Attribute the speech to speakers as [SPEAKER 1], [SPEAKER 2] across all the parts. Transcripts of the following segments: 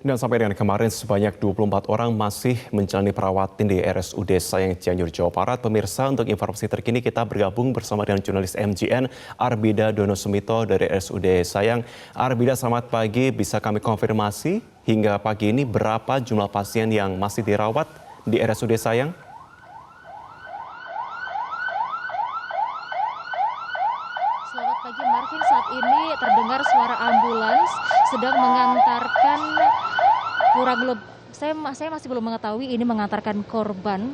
[SPEAKER 1] Dan sampai dengan kemarin sebanyak 24 orang masih menjalani perawatan di RSUD Sayang Cianjur, Jawa Barat. Pemirsa, untuk informasi terkini kita bergabung bersama dengan jurnalis MGN Arbida Donosumito dari RSUD Sayang. Arbida, selamat pagi. Bisa kami konfirmasi hingga pagi ini berapa jumlah pasien yang masih dirawat di RSUD Sayang?
[SPEAKER 2] Selamat pagi Marvin, saat ini terdengar suara ambulans sedang mengantarkan kurang lebih, saya masih belum mengetahui ini mengantarkan korban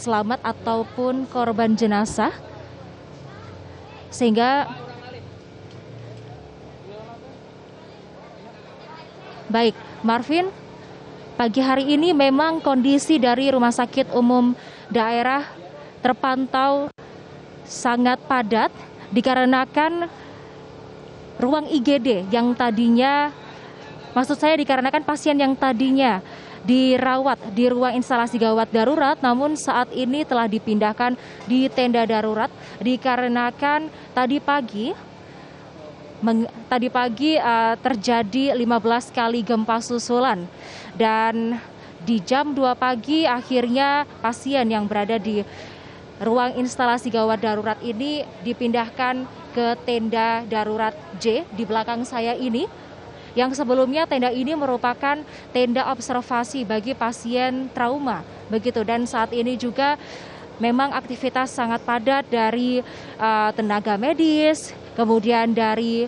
[SPEAKER 2] selamat ataupun korban jenazah. Sehingga baik Marvin, pagi hari ini memang kondisi dari Rumah Sakit Umum Daerah terpantau sangat padat dikarenakan ruang IGD yang tadinya, maksud saya dikarenakan pasien yang tadinya dirawat di ruang instalasi gawat darurat, namun saat ini telah dipindahkan di tenda darurat dikarenakan tadi pagi terjadi 15 kali gempa susulan, dan di jam 2 pagi akhirnya pasien yang berada di ruang instalasi gawat darurat ini dipindahkan ke tenda darurat J di belakang saya ini, yang sebelumnya tenda ini merupakan tenda observasi bagi pasien trauma begitu. Dan saat ini juga memang aktivitas sangat padat dari tenaga medis, kemudian dari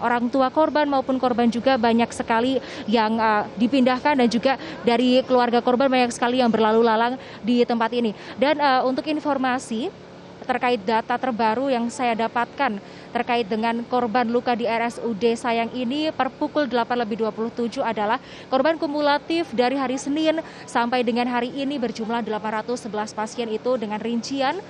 [SPEAKER 2] orang tua korban maupun korban juga banyak sekali yang dipindahkan, dan juga dari keluarga korban banyak sekali yang berlalu lalang di tempat ini. Dan untuk informasi terkait data terbaru yang saya dapatkan terkait dengan korban luka di RSUD Sayang ini, per pukul 8.27 adalah korban kumulatif dari hari Senin sampai dengan hari ini berjumlah 811 pasien, itu dengan rincian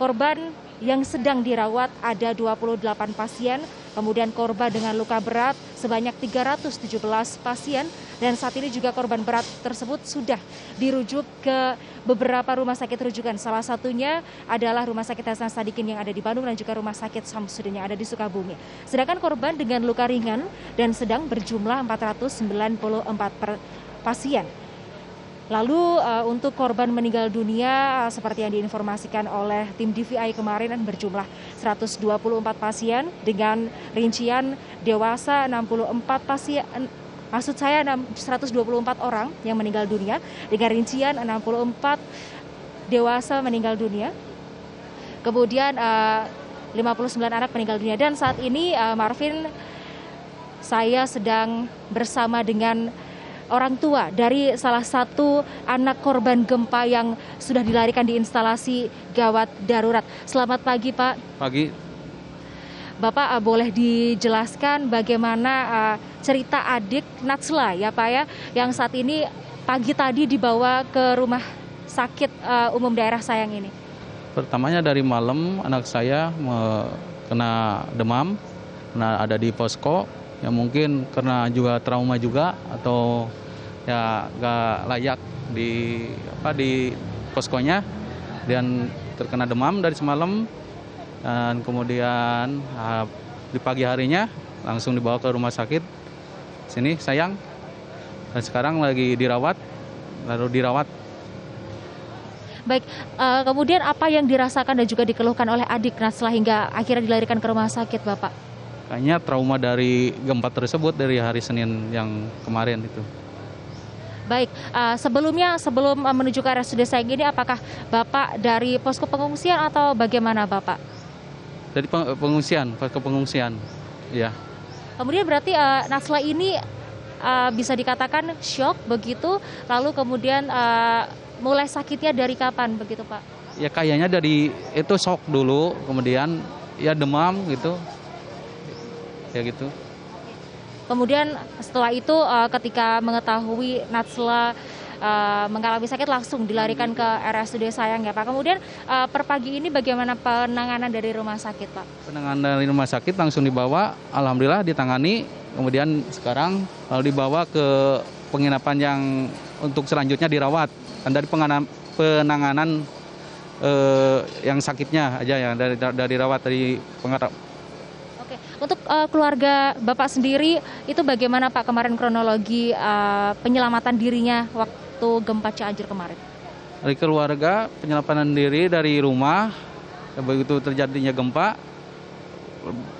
[SPEAKER 2] korban yang sedang dirawat ada 28 pasien, kemudian korban dengan luka berat sebanyak 317 pasien, dan saat ini juga korban berat tersebut sudah dirujuk ke beberapa rumah sakit rujukan. Salah satunya adalah Rumah Sakit Hasan Sadikin yang ada di Bandung dan juga Rumah Sakit Samsudin yang ada di Sukabumi. Sedangkan korban dengan luka ringan dan sedang berjumlah 494 pasien. Lalu untuk korban meninggal dunia seperti yang diinformasikan oleh tim DVI kemarin berjumlah 124 pasien dengan rincian dewasa 64 pasien, maksud saya 124 orang yang meninggal dunia dengan rincian 64 dewasa meninggal dunia, kemudian 59 anak meninggal dunia. Dan saat ini Marvin, saya sedang bersama dengan orang tua dari salah satu anak korban gempa yang sudah dilarikan di instalasi gawat darurat. Selamat pagi Pak.
[SPEAKER 3] Pagi.
[SPEAKER 2] Bapak, boleh dijelaskan bagaimana cerita adik Natsla ya Pak ya, yang saat ini pagi tadi dibawa ke Rumah Sakit Umum Daerah Sayang ini?
[SPEAKER 3] Pertamanya dari malam anak saya kena demam, ada di posko. Ya mungkin karena juga trauma juga, atau ya gak layak di poskonya, dan terkena demam dari semalam, dan kemudian di pagi harinya langsung dibawa ke rumah sakit sini Sayang, dan sekarang lagi dirawat.
[SPEAKER 2] Baik, kemudian apa yang dirasakan dan juga dikeluhkan oleh adik Natsla hingga akhirnya dilarikan ke rumah sakit Bapak?
[SPEAKER 3] Kayaknya trauma dari gempa tersebut dari hari Senin yang kemarin itu.
[SPEAKER 2] Baik, sebelum menuju ke RSUD Sayang ini, apakah Bapak dari posko pengungsian atau bagaimana Bapak?
[SPEAKER 3] Dari posko pengungsian, ya.
[SPEAKER 2] Kemudian berarti Natsla ini bisa dikatakan shock begitu, lalu kemudian mulai sakitnya dari kapan begitu Pak?
[SPEAKER 3] Ya kayaknya dari itu shock dulu, kemudian ya demam gitu. Ya gitu.
[SPEAKER 2] Kemudian setelah itu ketika mengetahui Natsla mengalami sakit langsung dilarikan ke RSUD Sayang ya Pak. Kemudian per pagi ini bagaimana penanganan dari rumah sakit Pak?
[SPEAKER 3] Penanganan dari rumah sakit langsung dibawa, alhamdulillah ditangani. Kemudian sekarang lalu dibawa ke penginapan yang untuk selanjutnya dirawat. Dan dari penanganan yang sakitnya aja ya, dari rawat dari pengarahan.
[SPEAKER 2] Oke, untuk keluarga Bapak sendiri, itu bagaimana Pak kemarin kronologi penyelamatan dirinya waktu gempa Cianjur kemarin?
[SPEAKER 3] Dari keluarga, penyelamatan diri dari rumah, begitu terjadinya gempa,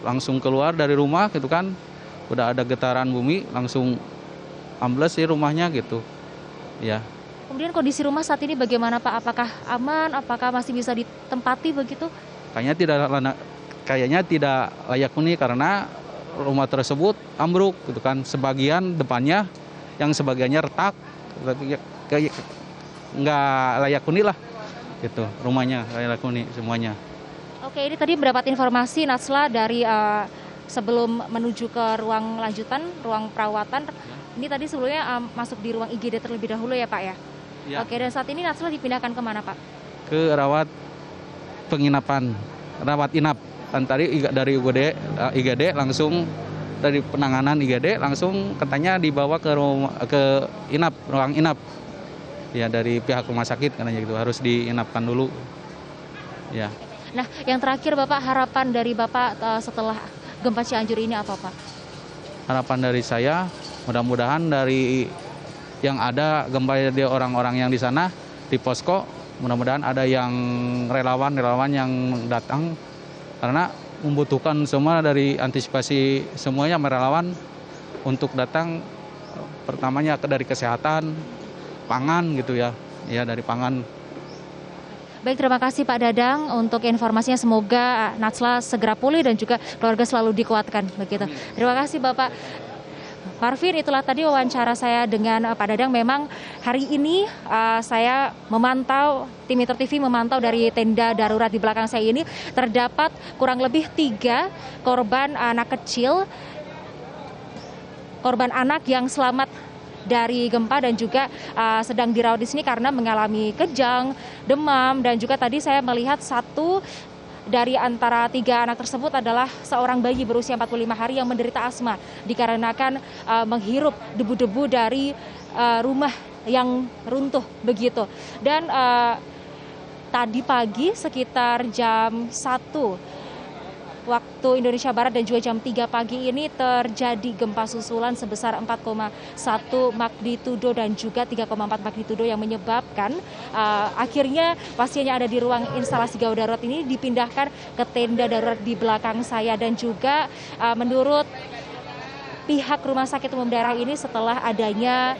[SPEAKER 3] langsung keluar dari rumah gitu kan, udah ada getaran bumi, langsung ambles sih rumahnya gitu, ya.
[SPEAKER 2] Kemudian kondisi rumah saat ini bagaimana Pak? Apakah aman? Apakah masih bisa ditempati begitu?
[SPEAKER 3] Kayaknya tidak layak huni karena rumah tersebut ambruk gitu kan, sebagian depannya, yang sebagiannya retak, kayak nggak layak huni lah, gitu rumahnya nggak layak huni semuanya.
[SPEAKER 2] Oke, ini tadi mendapat informasi Natsla dari sebelum menuju ke ruang lanjutan, ruang perawatan. Ini tadi sebelumnya masuk di ruang IGD terlebih dahulu ya Pak ya?
[SPEAKER 3] Ya.
[SPEAKER 2] Oke, dan saat ini Natsla dipindahkan kemana Pak?
[SPEAKER 3] Ke rawat inap. Dan tadi dari IGD langsung dari penanganan IGD langsung katanya dibawa ke ruang inap. Ya, dari pihak rumah sakit katanya gitu, harus diinapkan dulu. Ya.
[SPEAKER 2] Nah, yang terakhir Bapak, harapan dari Bapak setelah gempa Cianjur ini apa Pak?
[SPEAKER 3] Harapan dari saya, mudah-mudahan dari yang ada gempa di orang-orang yang di sana di posko, mudah-mudahan ada yang relawan yang datang karena membutuhkan semua dari antisipasi semuanya relawan untuk datang, pertamanya dari kesehatan, pangan gitu ya dari pangan.
[SPEAKER 2] Baik, terima kasih Pak Dadang untuk informasinya. Semoga Natsla segera pulih dan juga keluarga selalu dikuatkan begitu. Terima kasih Bapak. Marvin, itulah tadi wawancara saya dengan Pak Dadang. Memang hari ini saya memantau, tim Metro TV memantau dari tenda darurat di belakang saya ini, terdapat kurang lebih 3 korban anak kecil, korban anak yang selamat dari gempa dan juga sedang dirawat di sini karena mengalami kejang, demam, dan juga tadi saya melihat satu dari antara 3 anak tersebut adalah seorang bayi berusia 45 hari yang menderita asma dikarenakan menghirup debu-debu dari rumah yang runtuh begitu. Dan tadi pagi sekitar jam 1 waktu Indonesia Barat dan juga jam 3 pagi ini terjadi gempa susulan sebesar 4,1 magnitudo dan juga 3,4 magnitudo yang menyebabkan akhirnya pasien yang ada di ruang instalasi gawat darurat ini dipindahkan ke tenda darurat di belakang saya. Dan juga menurut pihak Rumah Sakit Umum Daerah ini setelah adanya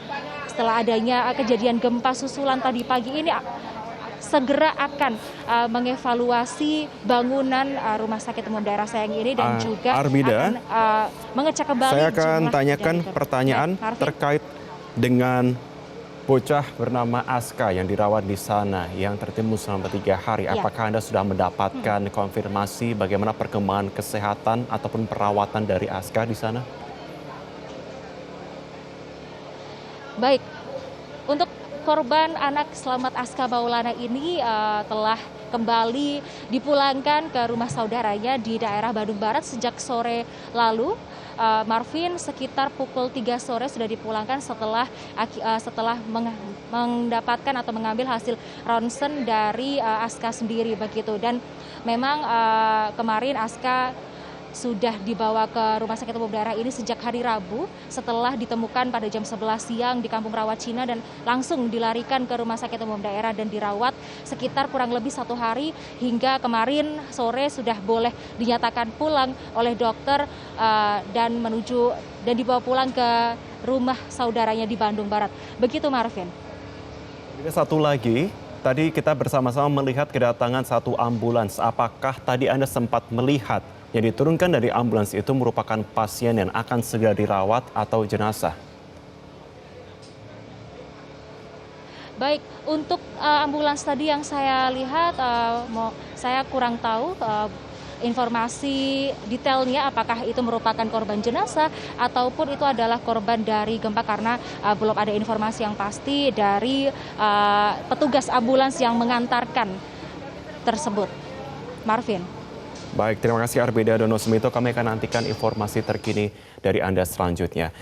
[SPEAKER 2] kejadian gempa susulan tadi pagi ini segera akan mengevaluasi bangunan Rumah Sakit Umum Daerah Sayang ini dan juga
[SPEAKER 1] Armida,
[SPEAKER 2] akan mengecek kembali.
[SPEAKER 1] saya akan tanyakan pertanyaan terkait dengan bocah bernama Aska yang dirawat di sana yang tertimbun selama 3 hari. Apakah Anda sudah mendapatkan konfirmasi bagaimana perkembangan kesehatan ataupun perawatan dari Aska di sana?
[SPEAKER 2] Baik, untuk korban anak selamat Aska Maulana ini telah kembali dipulangkan ke rumah saudaranya di daerah Bandung Barat sejak sore lalu. Marvin, sekitar pukul 3 sore sudah dipulangkan setelah mendapatkan atau mengambil hasil ronsen dari Aska sendiri begitu. Dan memang kemarin Aska sudah dibawa ke Rumah Sakit Umum Daerah ini sejak hari Rabu setelah ditemukan pada jam 11 siang di Kampung Rawat Cina dan langsung dilarikan ke Rumah Sakit Umum Daerah dan dirawat sekitar kurang lebih 1 hari hingga kemarin sore sudah boleh dinyatakan pulang oleh dokter dan dibawa pulang ke rumah saudaranya di Bandung Barat. Begitu Marvin.
[SPEAKER 1] Satu lagi, tadi kita bersama-sama melihat kedatangan satu ambulans. Apakah tadi Anda sempat melihat yang diturunkan dari ambulans itu merupakan pasien yang akan segera dirawat atau jenazah?
[SPEAKER 2] Baik, untuk ambulans tadi yang saya lihat, saya kurang tahu informasi detailnya apakah itu merupakan korban jenazah ataupun itu adalah korban dari gempa karena belum ada informasi yang pasti dari petugas ambulans yang mengantarkan tersebut. Marvin.
[SPEAKER 1] Baik, terima kasih Arbida Donosmito. Kami akan nantikan informasi terkini dari Anda selanjutnya.